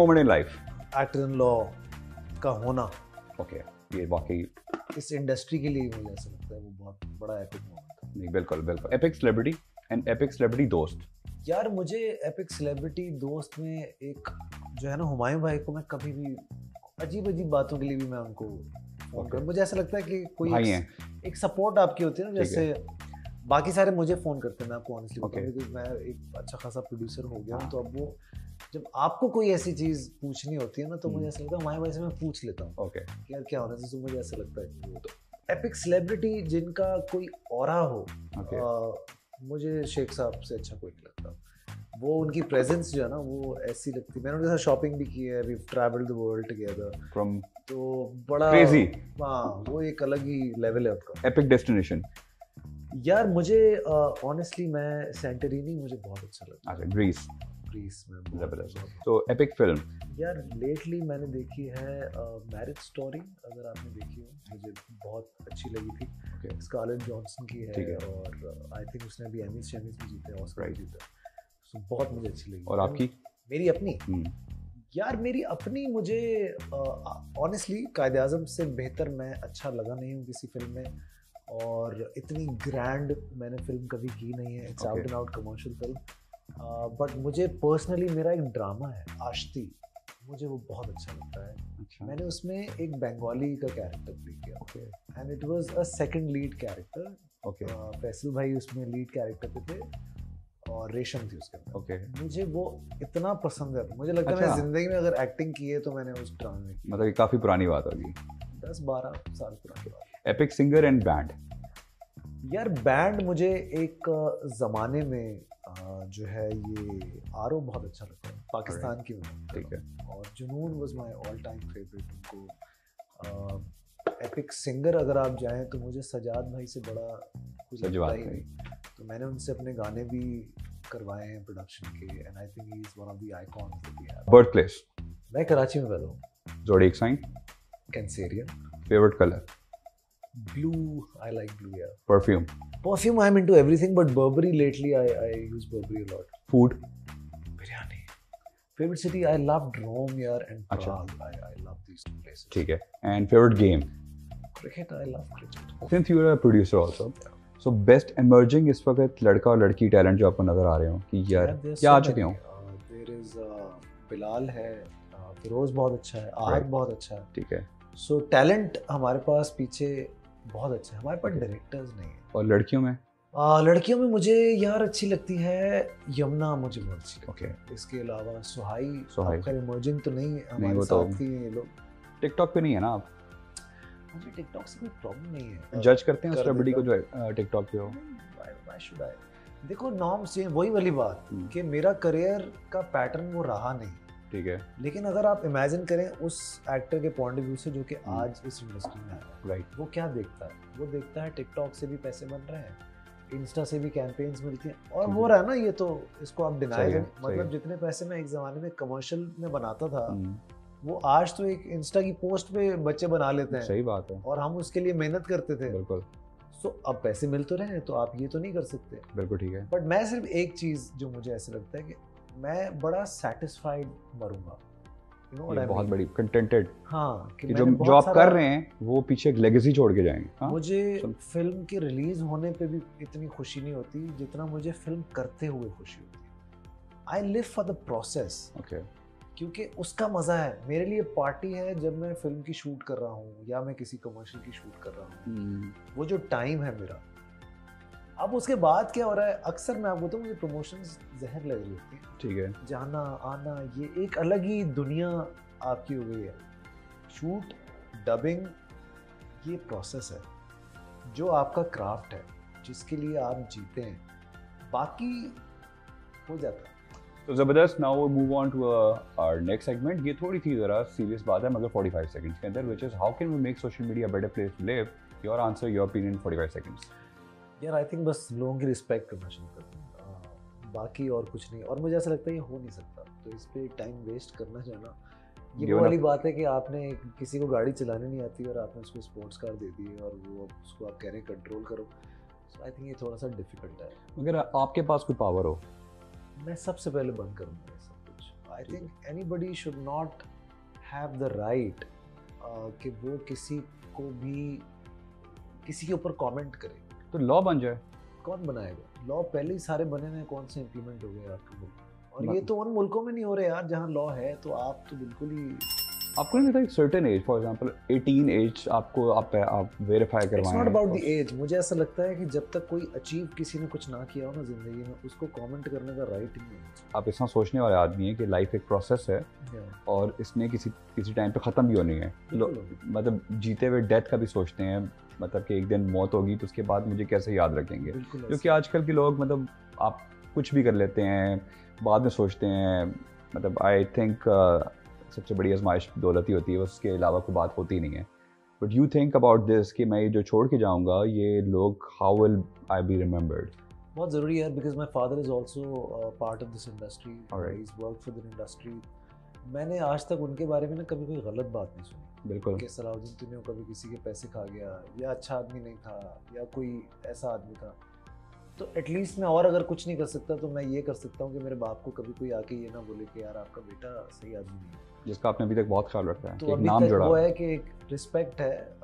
Moment in life? Actor in law का होना okay, ये वाकई इस इंडस्ट्री के लिए मुझे ऐसा लगता है वो बहुत बड़ा एपिक मोमेंट था। नहीं, बिल्कुल बिल्कुल। Epic celebrity and epic celebrity दोस्त? यार मुझे एपिक सेलिब्रिटी दोस्त में एक जो है ना, हुमायूं भाई को मैं कभी भी अजीब अजीब बातों के लिए भी मैं उनको फोन कर, मुझे ऐसा लगता है कि कोई भाई हैं। एक सपोर्ट आपकी होती है ना, जैसे बाकी सारे मुझे फोन करते हैं, मैं आपको ऑनेस्टली बताऊं, क्योंकि मैं एक अच्छा खासा प्रोड्यूसर हो गया हूं, तो अब वो जब आपको कोई ऐसी चीज पूछनी होती है ना, तो मुझे ऐसा लगता है हुमायूं भाई से मैं पूछ लेता हूँ ओके, कि यार क्या होना चाहिए, तो मुझे ऐसा लगता है। तो एपिक सेलिब्रिटी जिनका कोई ऑरा हो, मुझे शेख साहब से अच्छा कोई नहीं लगता। वो उनकी प्रेजेंस जो है ना वो ऐसी लगती है। मैंने उनके साथ शॉपिंग भी की है, we travelled the world together from तो बड़ा क्रेजी। हाँ, वो एक अलग ही लेवल है उनका। Epic destination? यार मुझे ऑनेस्टली मैं सेंटरिनी मुझे बहुत अच्छा लगता है। अच्छा, ग्रीस। ग्रीस में जबरदस्त। तो एपिक फिल्म? यार लेटली मैंने देखी है मैरिज स्टोरी, अगर आपने देखी हो, मुझे बहुत अच्छी लगी थी। स्कारलेट जॉनसन की है और आई थिंक उसने अभी एमीज भी जीते, ऑस्कर जीता, सो बहुत मुझे अच्छी लगी। और आपकी? मेरी अपनी यार मेरी अपनी मुझे ऑनेस्टली कायद-ए-आज़म से बेहतर मैं अच्छा लगा नहीं हूँ किसी फिल्म में, और इतनी ग्रैंड मैंने फिल्म कभी की नहीं है। It's out and out commercial film, but मुझे पर्सनली मेरा एक ड्रामा है आश्ती, मुझे वो बहुत अच्छा लगता है। अच्छा। मैंने उसमें एक बंगाली का कैरेक्टर प्ले किया and it was a second lead character. Faisal भाई उसमें लीड कैरेक्टर पे थे और रेशम थी उसके अंदर। मुझे वो इतना पसंद है, मुझे लगता है मैं जिंदगी में अगर एक्टिंग की है तो मैंने उस ड्रामा में की। मतलब ये काफी पुरानी बात होगी, 10-12 साल पुरानी बात। Epic singer and band? यार बैंड मुझे एक ज़माने में जो है ये आरो बहुत अच्छा लगता है, पाकिस्तान की में। ठीक है। और जुनून was my all time favourite. उनको एपिक सिंगर अगर आप जाएं तो मुझे सजाद भाई से बड़ा कुछ लगता ही नहीं, तो मैंने उनसे अपने गाने भी करवाए हैं प्रोडक्शन के, and I think he is one of the icons that we have. Birth place? मैं कराची में पैदा हूँ। Zodiac sign? Cancerian. Favourite colour? Blue, I like blue, yeah. Perfume? Perfume, I'm into everything, but Burberry lately, I use Burberry a lot. Food? Biryani. Favorite city, I loved Rome, yeah, and Prague. I love these two places. ठीक है. And favorite game? Cricket, I love cricket. Since you are a producer also, so best emerging इस वक्त लड़का और लड़की talent जो आपको नजर आ रहे हो कि यार क्या आ चुके हो? There is बिलाल है, फिरोज बहुत अच्छा है, आहद बहुत अच्छा है. ठीक है. So टैलेंट हमारे पास पीछे बहुत अच्छा है, हमारे पास डायरेक्टर्स नहीं है। और लड़कियों में? लड़कियों में मुझे यार अच्छी लगती है यमुना, मुझे बहुत अच्छी लगती है। इसके अलावा सुहाई खैर इमर्जिंग तो नहीं, हमारे साथ ही ये लोग। टिकटॉक पे नहीं है ना आप? मुझे टिकटॉक से कोई प्रॉब्लम नहीं है। जज करते हैं सेलिब्रिटी को जो टिकटॉक पे हो? Why should I? देखो नॉर्म्स चेंज, वही वाली बात कि मेरा करियर का पैटर्न वो रहा नहीं। ठीक है, लेकिन अगर आप इमेजिन करें उस एक्टर के पॉइंट ऑफ व्यू से जो कि आज इस इंडस्ट्री में है, राइट, वो क्या देखता है? वो देखता है टिकटॉक से भी पैसे बन रहे हैं, इंस्टा से भी कैंपेन्स मिलती हैं, और वो रहा ना, ये तो इसको आप डिनाई करें, मतलब जितने पैसे मैं एक ज़माने में कमर्शियल में बनाता था, वो आज तो एक इंस्टा की पोस्ट पे बच्चे बना लेते हैं। सही बात है। और हम उसके लिए मेहनत करते थे। बिल्कुल। अब पैसे मिल तो रहे हैं, तो आप ये तो नहीं कर सकते। बिल्कुल ठीक है। बट मैं सिर्फ एक चीज़ जो मुझे ऐसे लगता है कि मैं बड़ा सेटिस्फाइड मरूंगा, बहुत बड़ी कंटेंटेड। हाँ, कि जो आप कर रहे हैं वो पीछे एक लेगेसी छोड़ के जाएंगे। हाँ? मुझे फिल्म के रिलीज होने पे भी इतनी खुशी नहीं होती जितना मुझे फिल्म करते हुए खुशी होती है। I live for the process, क्योंकि उसका मजा है। मेरे लिए पार्टी है जब मैं फिल्म की शूट कर रहा हूँ या मैं किसी कमर्शियल की शूट कर रहा हूँ, वो जो टाइम है मेरा। अब उसके बाद क्या हो रहा है, अक्सर मैं आपको बताऊं, मुझे प्रमोशंस जहर लग रही होती है। ठीक है, जाना आना ये एक अलग ही दुनिया आपकी हो गई है। शूट, डबिंग, ये प्रोसेस है जो आपका क्राफ्ट है, जिसके लिए आप जीते हैं, बाकी हो जाता है। तो ज़बरदस्त। Now we move on to our next segment. ये थोड़ी सी ज़रा सीरियस बात है, मगर 45 सेकंड्स के अंदर, which is how can we make social media a better place to live? Your answer, your opinion, 45 seconds. यार आई थिंक बस लोगों की रिस्पेक्ट करना शुरू कर दें, बाकी और कुछ नहीं। और मुझे ऐसा लगता है ये हो नहीं सकता, तो इस पर टाइम वेस्ट करना जो है ना, ये वो वाली बात है कि आपने किसी को गाड़ी चलाने नहीं आती और आपने उसको स्पोर्ट्स कार दे दी है और वो उसको आप कह रहे हैं कंट्रोल करो। सो आई थिंक ये थोड़ा सा डिफिकल्ट है। अगर आपके पास कोई पावर हो, मैं सबसे पहले बंद करूँगा सब कुछ। I think anybody should not have the right कि वो किसी को भी किसी के ऊपर कमेंट करे। तो लॉ बन जाए। कौन बनाएगा लॉ? पहले ही सारे बने हैं, कौन से इम्प्लीमेंट हो गए आपके मुल्क? और ये तो उन मुल्कों में नहीं हो रहे यार जहाँ लॉ है, तो आप तो बिल्कुल ही आपको नहीं लगता एक certain age, for example 18 age आपको आप वेरीफाई करवाएं। It's not about the age. मुझे ऐसा लगता है कि जब तक कोई अचीव किसी ने कुछ ना किया हो ना जिंदगी में, उसको कमेंट करने का राइट नहीं है। आप इतना सोचने वाले आदमी हैं कि लाइफ एक प्रोसेस है और इसने किसी टाइम पे ख़त्म भी होनी है। मतलब जीते हुए डेथ का भी सोचते हैं, मतलब कि एक दिन मौत होगी तो उसके बाद मुझे कैसे याद रखेंगे। क्योंकि आजकल के लोग मतलब आप कुछ भी कर लेते हैं, बाद में सोचते हैं। मतलब आई थिंक सबसे बड़ी आजमाइश दौलत ही होती है, उसके अलावा कोई बात होती नहीं है। But you think about this कि मैं जो छोड़ के जाऊंगा ये लोग, how will I be remembered? बहुत ज़रूरी है, because my father is also part of this industry, he is work for the industry. मैंने आज तक उनके बारे में ना कभी कोई गलत बात नहीं सुनी। बिल्कुल कि सलाउद्दीन तिन्नों कभी किसी के पैसे खा गया, या अच्छा आदमी नहीं था, या कोई ऐसा आदमी था। तो एटलीस्ट मैं और अगर कुछ नहीं कर सकता तो मैं ये कर सकता हूँ कि मेरे बाप को कभी कोई आके ये ना बोले कि यार आपका बेटा सही आदमी नहीं है, जिसका आपने अभी तक बहुत ख्याल रखा है। तो अभी नाम जुड़ा वो है कि एक रिस्पेक्ट है,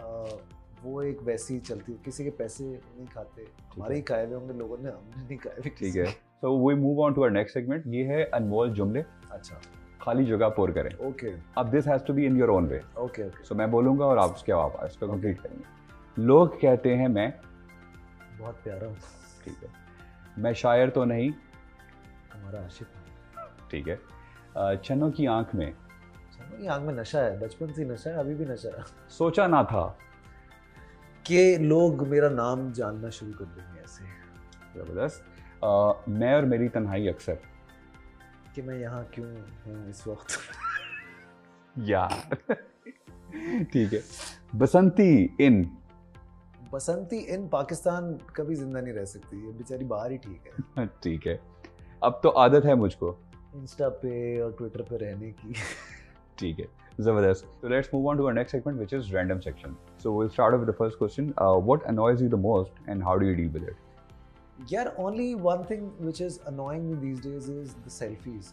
वो एक वैसी ही चलती है। किसी के पैसे नहीं खाते, हमारे ही खाए हुए होंगे लोगों ने, हमने नहीं खाए हुए। ठीक है, so we move on to our next segment. ये है अनमोल जुमले। अच्छा, खाली जगह पुर करें। ओके। अब this has to be in your own way. Okay okay. So मैं बोलूंगा और आप उसके बाद इसको कंप्लीट करेंगे। लोग कहते हैं मैं बहुत प्यारा हूँ। ठीक है। मैं शायर तो नहीं, हमारा आशिक हूँ। ठीक है। चन्नों की आंख में, चन्नों की आंख में नशा है, बचपन से नशा है, अभी भी नशा है। सोचा ना था कि लोग मेरा नाम जानना शुरू कर देंगे ऐसे। जबरदस्त। मैं और मेरी तन्हाई अक्सर, कि मैं यहाँ क्यों हूँ इस वक्त। यार ठीक है। बसंती इन, बसंती इन पाकिस्तान कभी जिंदा नहीं रह सकती, ये बेचारी बाहर ही ठीक है। ठीक है। अब तो आदत है मुझको इंस्टा पे और ट्विटर पे रहने की। ठीक है, जबरदस्त। So let's move on to our next segment, which is random section. So we'll start off with the first question. What annoys you the most and how do you deal with it? Yeah, only one thing which is annoying me these days is the selfies,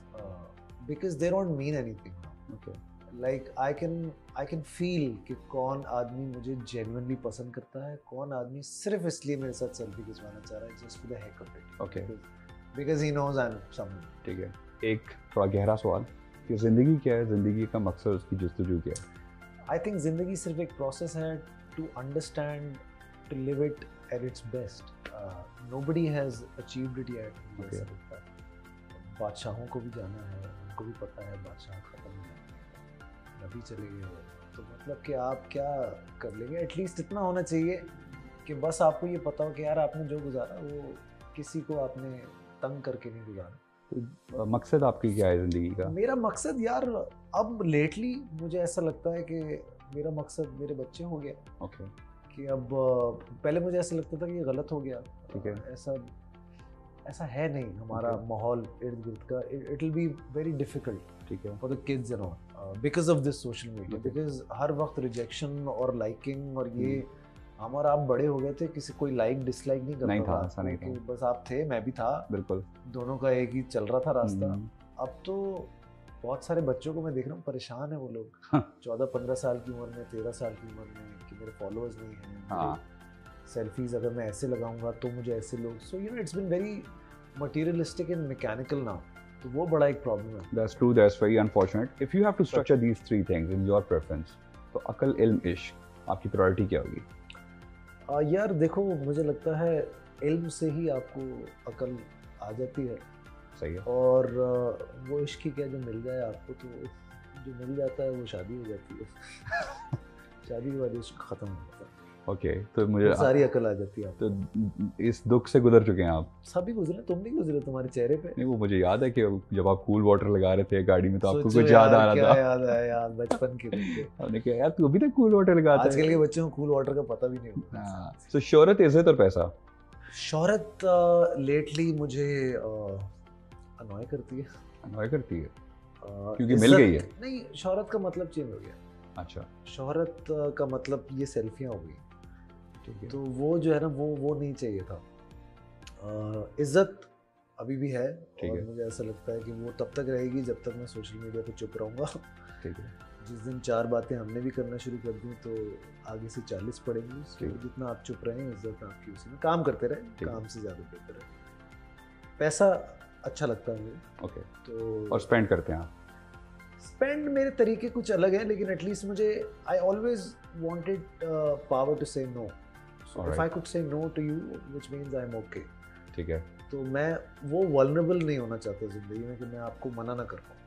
because they don't mean anything now. Okay. Like I can feel कि कौन आदमी मुझे genuinely पसंद करता है, कौन आदमी सिर्फ इसलिए मेरे साथ सेल्फी खिंचवाना चाह रहा है, just for the heck of it. Okay. Because he knows I'm someone. ठीक है। एक थोड़ा गहरा सवाल कि ज़िंदगी क्या है, ज़िंदगी का मकसद, उसकी जस्तजू क्या है? I think ज़िंदगी सिर्फ एक process है to understand, to live it at its best. Nobody has achieved it yet. Okay. बादशाहों को भी जाना है, उनको भी पता है बादशाह खत्म हो जाते हैं, नबी चले गए, तो मतलब कि आप क्या कर लेंगे। एटलीस्ट इतना होना चाहिए कि बस आपको ये पता हो कि यार आपने जो गुजारा वो किसी को आपने तंग करके नहीं गुजारा। तो मकसद आपकी क्या है ज़िंदगी का? मेरा मकसद यार अब लेटली मुझे ऐसा लगता है कि मेरा मकसद मेरे बच्चे हो गया। ओके। कि अब पहले मुझे ऐसा लगता था कि ये गलत हो गया। ठीक है। ऐसा है नहीं हमारा माहौल इर्द गिर्द का। It will be very difficult, ठीक है, for the kids and all, because of this social media. Because हर वक्त रिजेक्शन और लाइकिंग और ये हमारा, आप बड़े हो गए थे, किसी कोई लाइक डिसलाइक नहीं करता था, ऐसा नहीं था। बस आप थे, मैं भी था, बिल्कुल, दोनों का एक ही चल रहा था रास्ता। अब तो बहुत सारे बच्चों को मैं देख रहा हूँ परेशान है वो लोग, 14-15 साल की उम्र में, 13 साल की उम्र में, कि मेरे फॉलोअर्स नहीं हैं, सेल्फीज अगर मैं ऐसे लगाऊंगा तो मुझे ऐसे लोग। So you know it's been very materialistic and mechanical now, तो वो बड़ा एक प्रॉब्लम है। That's true, that's very unfortunate. If you have to structure these three things in your preference, तो अकल, इल्म, इश्क, आपकी प्रायोरिटी क्या होगी? यार देखो, मुझे लगता है इल्म से ही आपको अकल आ जाती है। सही है। और वो इश्क ही क्या, जो मिल जाए आपको, तो जो मिल जाता है वो शादी हो जाती है। शादी के बाद इश्क खत्म हो जाता है। ओके, तो मुझे सारी अकल आ जाती है। तो इस दुख से गुजर चुके हैं आप? सभी गुजरे, तुम नहीं गुजरे, तुम्हारे चेहरे पे नहीं, वो मुझे याद है कि जब आप कूल वाटर लगा रहे थे गाड़ी में तो आपको कुछ याद आ रहा था। याद है यार, बचपन के बच्चे। आपने कहा यार तू अभी तक कूल वाटर लगाता है। आजकल के बच्चों को कूल वाटर का पता भी नहीं होता। तो शोहरत, इज्जत और पैसा? शोहरत लेटली मुझे अनॉय करती है। अनॉय करती है क्योंकि मिल गई है? नहीं, शोहरत का मतलब चेंज हो गया। अच्छा। शोहरत का मतलब ये सेल्फियाँ हो गई, ठीक है। तो वो जो है ना, वो नहीं चाहिए था। इज्जत अभी भी है और मुझे ऐसा लगता है कि वो तब तक रहेगी जब तक मैं सोशल मीडिया पे चुप रहूँगा। ठीक है। जिस दिन 4 बातें हमने भी करना शुरू कर दी तो आगे से 40 पड़ेंगी। तो जितना आप चुप रहें इज्जत आपकी उसी में। काम करते रहें, काम से ज़्यादा बेहतर है। पैसा अच्छा लगता है मुझे। ओके। तो और स्पेंड करते हैं आप? स्पेंड मेरे तरीके कुछ अलग है, लेकिन एटलीस्ट मुझे I always wanted power to say no. So if I could say no to you which means I am okay. ठीक है। तो मैं वो वल्नरेबल नहीं होना चाहता ज़िंदगी में कि मैं आपको मना ना कर पाऊँ।